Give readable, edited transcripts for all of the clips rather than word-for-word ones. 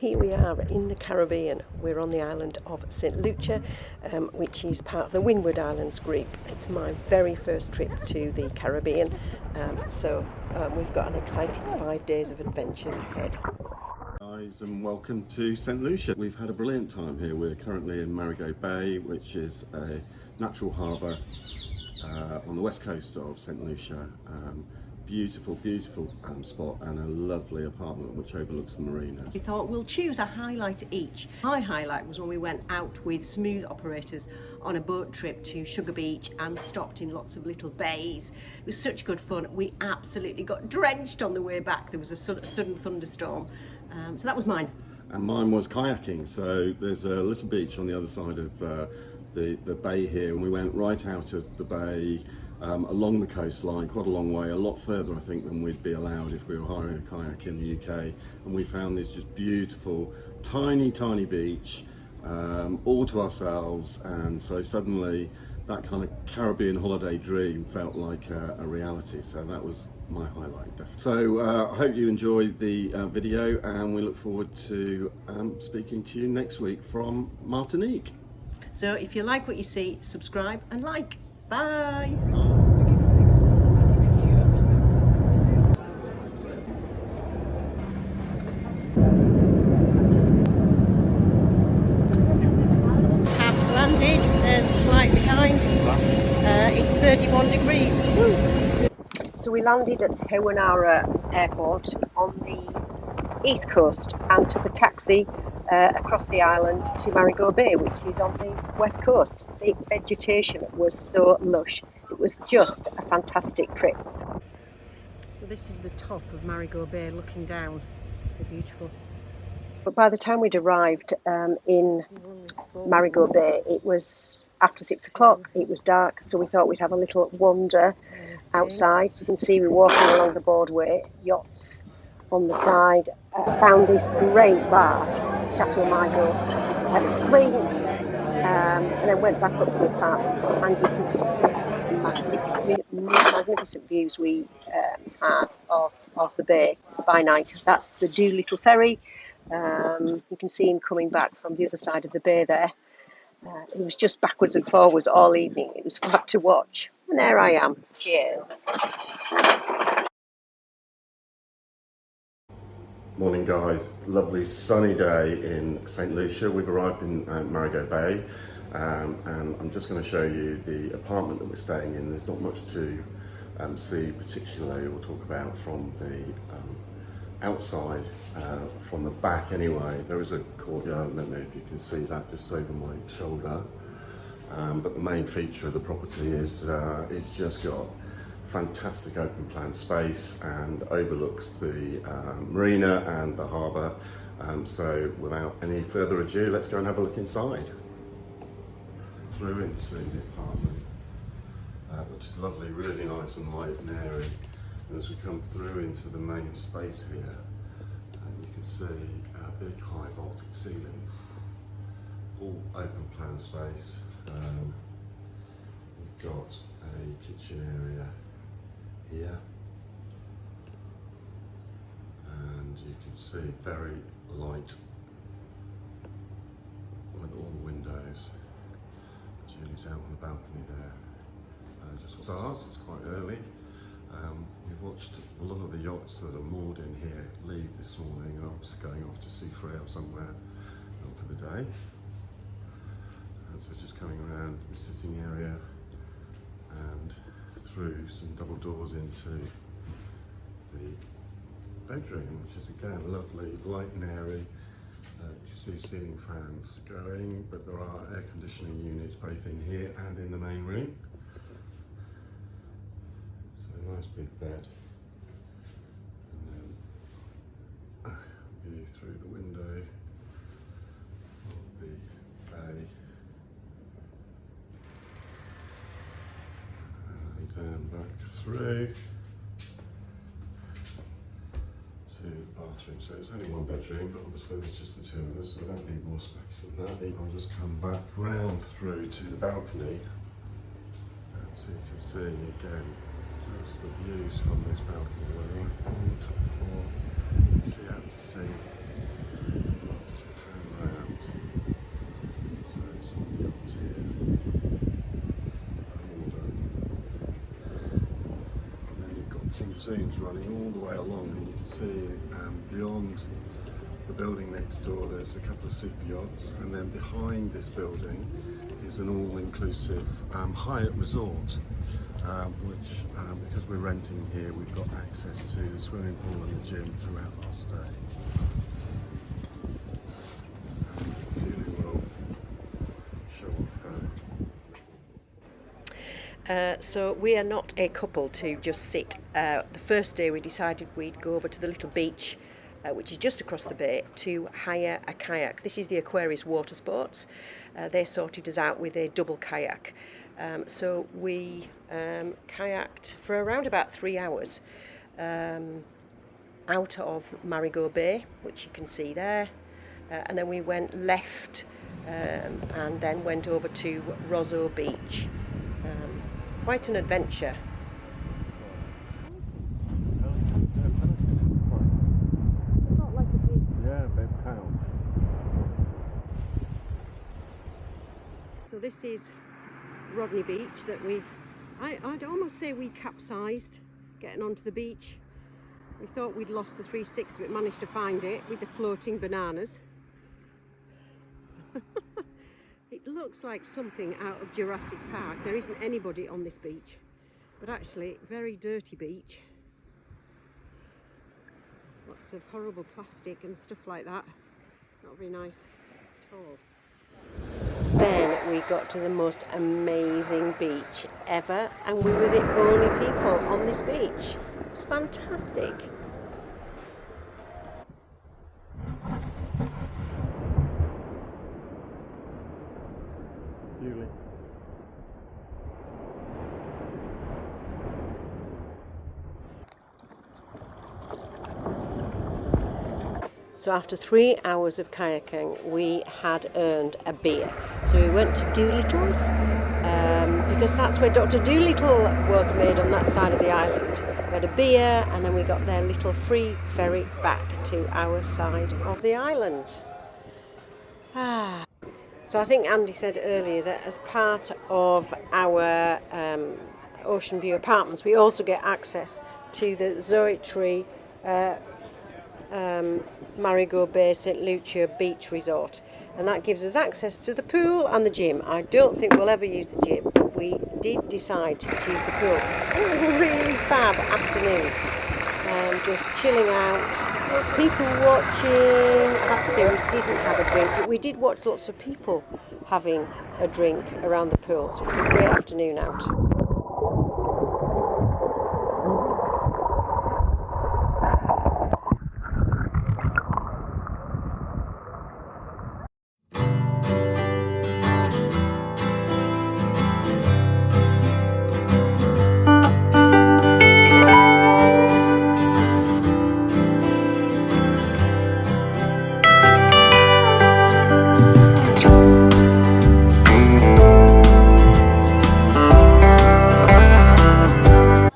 here we are in the Caribbean. We're on the island of St Lucia, which is part of the Windward Islands group. It's my very first trip to the Caribbean, so we've got an exciting 5 days of adventures ahead. Guys, and welcome to St Lucia. We've had a brilliant time here. We're currently in Marigot Bay, which is a natural harbour on the west coast of St Lucia. Beautiful spot, and a lovely apartment which overlooks the marina. We thought we'll choose a highlight each. My highlight was when we went out with smooth operators on a boat trip to Sugar Beach and stopped in lots of little bays. It was such good fun. We absolutely got drenched on the way back. There was a sudden thunderstorm, so that was mine. And mine was kayaking. So there's a little beach on the other side of the bay here, and we went right out of the bay along the coastline, quite a long way, a lot further I think than we'd be allowed if we were hiring a kayak in the UK, and we found this just beautiful tiny beach all to ourselves, and so suddenly that kind of Caribbean holiday dream felt like a reality. So that was my highlight, definitely. So I hope you enjoyed the video, and we look forward to speaking to you next week from Martinique. So if you like what you see, subscribe and like. Bye! Have landed, there's the flight behind. It's 31 degrees. Woo. So we landed at Hewanara Airport on the east coast and took a taxi across the island to Marigot Bay, which is on the west coast. The vegetation was so lush. It was just a fantastic trip. So this is the top of Marigot Bay looking down. They're beautiful. But by the time we'd arrived in Marigot Bay, it was after 6 o'clock. It was dark, so we thought we'd have a little wander outside. So you can see we're walking along the boardway, yachts on the side. Found this great bar, Chateau Marigot, swing, and then went back up to the apartment, and you can just see magnificent views we had of the bay by night. That's the Doolittle ferry. You can see him coming back from the other side of the bay there. It was just backwards and forwards all evening. It was fun to watch. And there I am. Cheers. Morning guys, lovely sunny day in St Lucia. We've arrived in Marigot Bay, and I'm just going to show you the apartment that we're staying in. There's not much to see particularly or talk about from the outside, from the back anyway. There is a courtyard, I don't know if you can see that just over my shoulder, but the main feature of the property is it's just got fantastic open plan space and overlooks the marina and the harbour. So without any further ado, let's go and have a look inside. Through into the apartment, which is lovely, really nice and light and airy. And as we come through into the main space here, you can see big high vaulted ceilings, all open plan space. We've got a kitchen area here, and you can see very light with all the windows. Julie's out on the balcony there. Just start, it's quite early. We've watched a lot of the yachts that are moored in here leave this morning, obviously going off to Souffriere somewhere for the day. And so just coming around the sitting area and through some double doors into the bedroom, which is again lovely, light and airy. You can see ceiling fans going, but there are air conditioning units both in here and in the main room. So a nice big bed, and then view through the window of the bay. And back through to the bathroom. So it's only one bedroom, but obviously there's just the two of us, so we don't need more space than that. I'll just come back round through to the balcony, and so you can see again just the views from this balcony. We're right on the top floor. You can see out to sea. kayaking teams running all the way along, and you can see beyond the building next door there's a couple of super yachts, and then behind this building is an all-inclusive Hyatt resort, which because we're renting here, we've got access to the swimming pool and the gym throughout our stay. Julie will show off her. So we are not a couple to just sit. The first day we decided we'd go over to the little beach, which is just across the bay, to hire a kayak. This is the Aquarius watersports. They sorted us out with a double kayak. So we kayaked for around about 3 hours out of Marigot Bay, which you can see there, and then we went left and then went over to Roseau Beach. Quite an adventure. So this is Rodney Beach that I'd almost say we capsized getting onto the beach. We thought we'd lost the 360, but managed to find it with the floating bananas. It looks like something out of Jurassic Park. There isn't anybody on this beach, but actually very dirty beach. Lots of horrible plastic and stuff like that. Not very nice at all. Then we got to the most amazing beach ever, and we were the only people on this beach. It was fantastic. Julie. So after 3 hours of kayaking, we had earned a beer. So we went to Doolittle's, because that's where Dr. Dolittle was made, on that side of the island. We had a beer, and then we got their little free ferry back to our side of the island. So I think Andy said earlier that as part of our Ocean View apartments, we also get access to the Zoetry Marigot Bay St Lucia Beach Resort, and that gives us access to the pool and the gym. I don't think we'll ever use the gym, but we did decide to use the pool. And it was a really fab afternoon, just chilling out, people watching. I have to say we didn't have a drink, but we did watch lots of people having a drink around the pool, so it was a great afternoon out.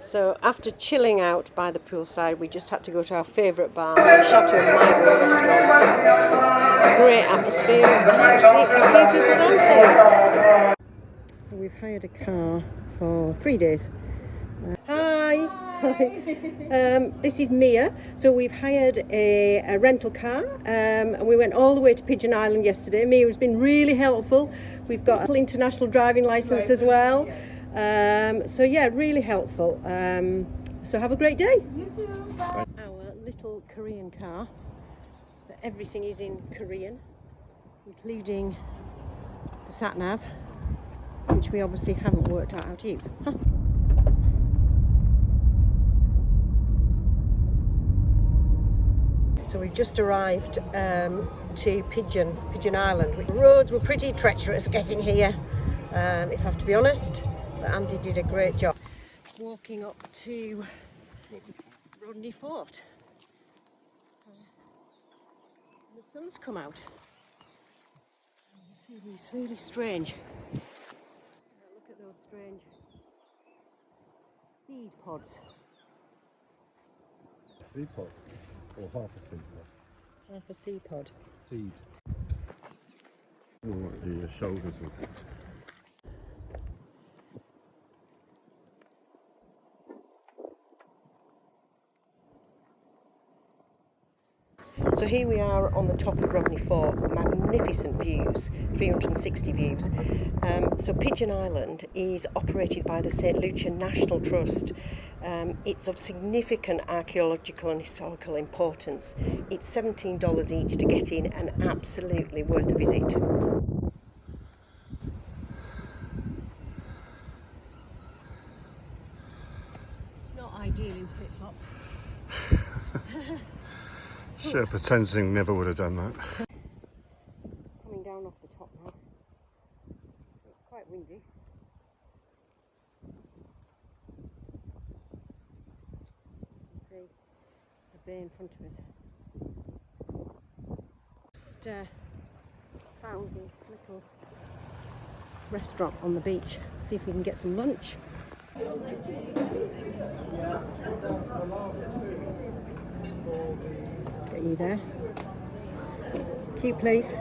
So after chilling out by the poolside, we just had to go to our favourite bar, the Chateau Marigot restaurant. Great atmosphere, and actually a few people dancing. So we've hired a car for 3 days. Hi! This is Mia. So we've hired a rental car, and we went all the way to Pigeon Island yesterday. Mia has been really helpful. We've got an international driving licence as well. So yeah, really helpful. So have a great day. You too. Bye. Our little Korean car. Everything is in Korean, including the sat nav, which we obviously haven't worked out how to use. So we've just arrived to Pigeon Island. The roads were pretty treacherous getting here, if I have to be honest, but Andy did a great job. Walking up to Rodney Fort. The sun's come out. You see these really strange. Look at those strange seed pods. Seed pod, or half a seed pod. Half a seed pod. Seed. Oh, the shoulders will. here we are on the top of Rodney Fort, magnificent views, 360 views. So Pigeon Island is operated by the St Lucia National Trust. It's of significant archaeological and historical importance. It's $17 each to get in and absolutely worth a visit. Not ideal in flip-flops. Sherpa Tenzing never would have done that. Coming down off the top now. It's quite windy. You can see the bay in front of us. Just found this little restaurant on the beach. See if we can get some lunch. Just get you there. Cute place.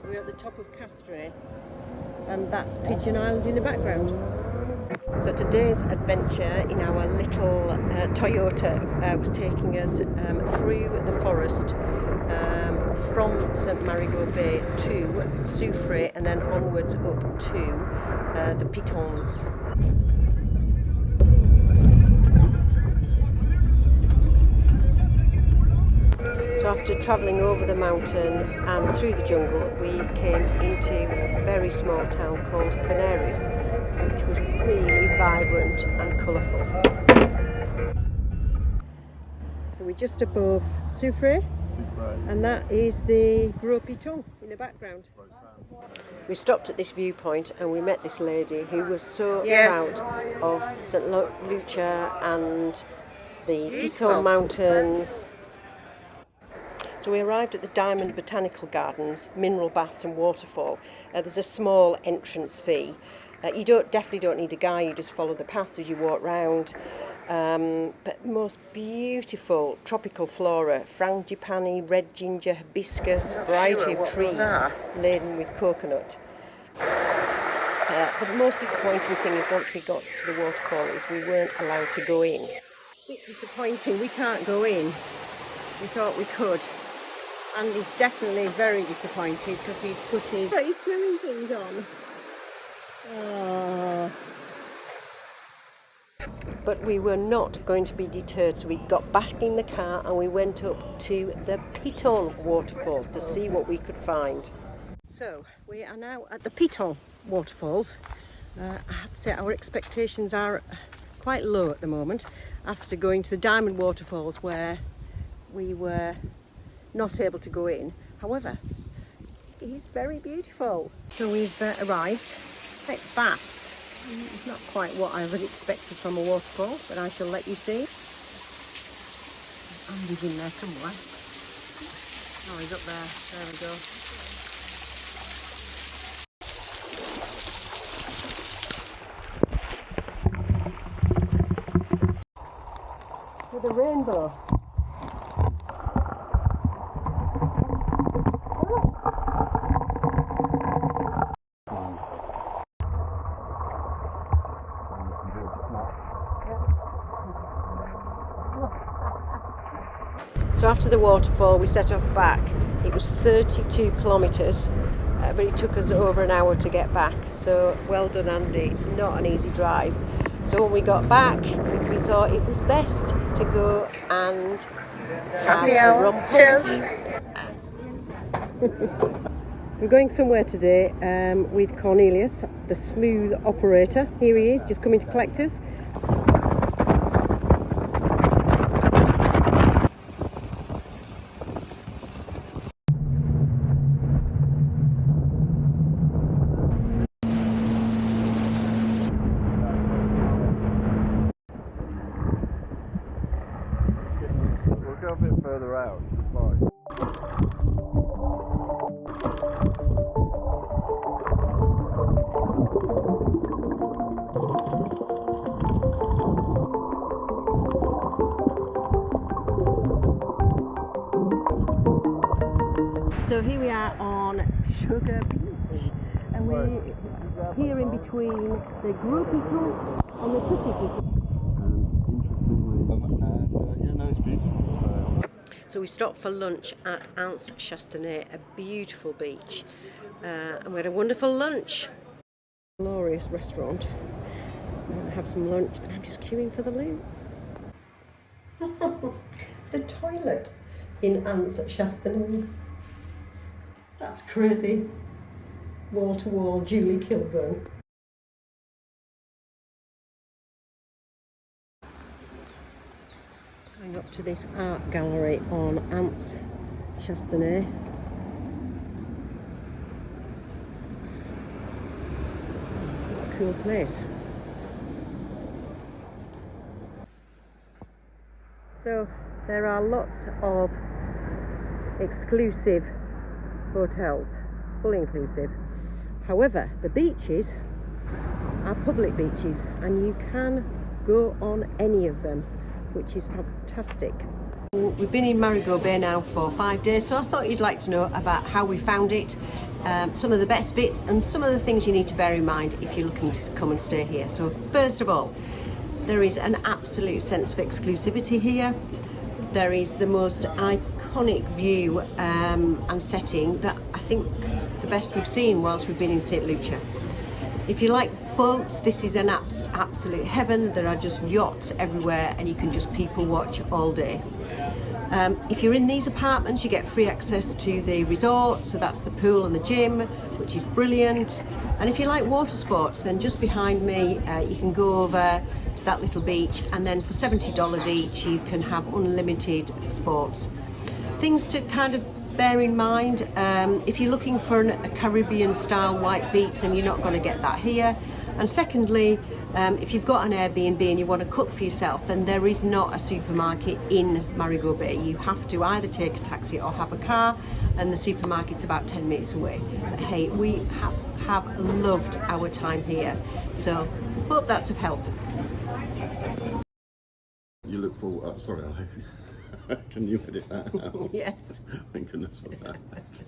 We're at the top of Castre, and that's Pigeon Island in the background. So today's adventure in our little Toyota was taking us through the forest from St Marigot Bay to Souffriere and then onwards up to the Pitons. So after travelling over the mountain and through the jungle, we came into a very small town called Aquarius, which was really vibrant and colourful. So we're just above Souffriere, and that is the Piton in the background. We stopped at this viewpoint and we met this lady who was so proud of St Lucia and the Piton Mountains. So we arrived at the Diamond Botanical Gardens, mineral baths and waterfall. There's a small entrance fee. You definitely don't need a guide, you just follow the paths as you walk round. But most beautiful tropical flora, frangipani, red ginger, hibiscus, variety of trees laden with coconut. But the most disappointing thing is once we got to the waterfall is we weren't allowed to go in. It's disappointing, we can't go in. We thought we could. And he's definitely very disappointed because he's put his swimming things on. Oh. But we were not going to be deterred, so we got back in the car and we went up to the Piton waterfalls to see what we could find. So we are now at the Piton waterfalls. I have to say our expectations are quite low at the moment after going to the Diamond waterfalls where we were not able to go in. However, it is very beautiful. So we've arrived at Bath. It's not quite what I would expected from a waterfall, but I shall let you see. Andy's in there somewhere. Oh, he's up there. There we go. With a rainbow. So after the waterfall we set off back. It was 32 kilometres, but it took us over an hour to get back. So well done Andy, not an easy drive. So when we got back we thought it was best to go and have a rum punch. We're going somewhere today with Cornelius, the smooth operator. Here he is, just coming to collect us. Go a bit further out, it's fine. Sugar Beach. And we're here in between the Gros Piton and the Petit Piton. So we stopped for lunch at Anse Chastenay, a beautiful beach, and we had a wonderful lunch. Glorious restaurant. I'm going to have some lunch, and I'm just queuing for the loo. The toilet in Anse Chastenay. That's crazy. Wall to wall, Julie Kilburn. Going up to this art gallery on Anse Chastenay. What a cool place. So there are lots of exclusive hotels, full inclusive. However, the beaches are public beaches and you can go on any of them, which is fantastic. We've been in Marigot Bay now for 5 days, so I thought you'd like to know about how we found it, some of the best bits and some of the things you need to bear in mind if you're looking to come and stay here. So first of all, there is an absolute sense of exclusivity here. There is the most iconic view and setting that I think the best we've seen whilst we've been in St Lucia. If you like boats, this is an absolute heaven. There are just yachts everywhere and you can just people watch all day. If you're in these apartments, you get free access to the resort, so that's the pool and the gym, which is brilliant. And if you like water sports, then just behind me you can go over to that little beach, and then for $70 each you can have unlimited sports. Things to kind of bear in mind, if you're looking for a Caribbean style white beach, then you're not going to get that here. And secondly, if you've got an Airbnb and you want to cook for yourself, then there is not a supermarket in Marigot Bay. You have to either take a taxi or have a car, and the supermarket's about 10 minutes away. But hey, we have loved our time here, so hope that's of help. You look forward. Oh, sorry, can you edit that out? Yes. Thank goodness for that.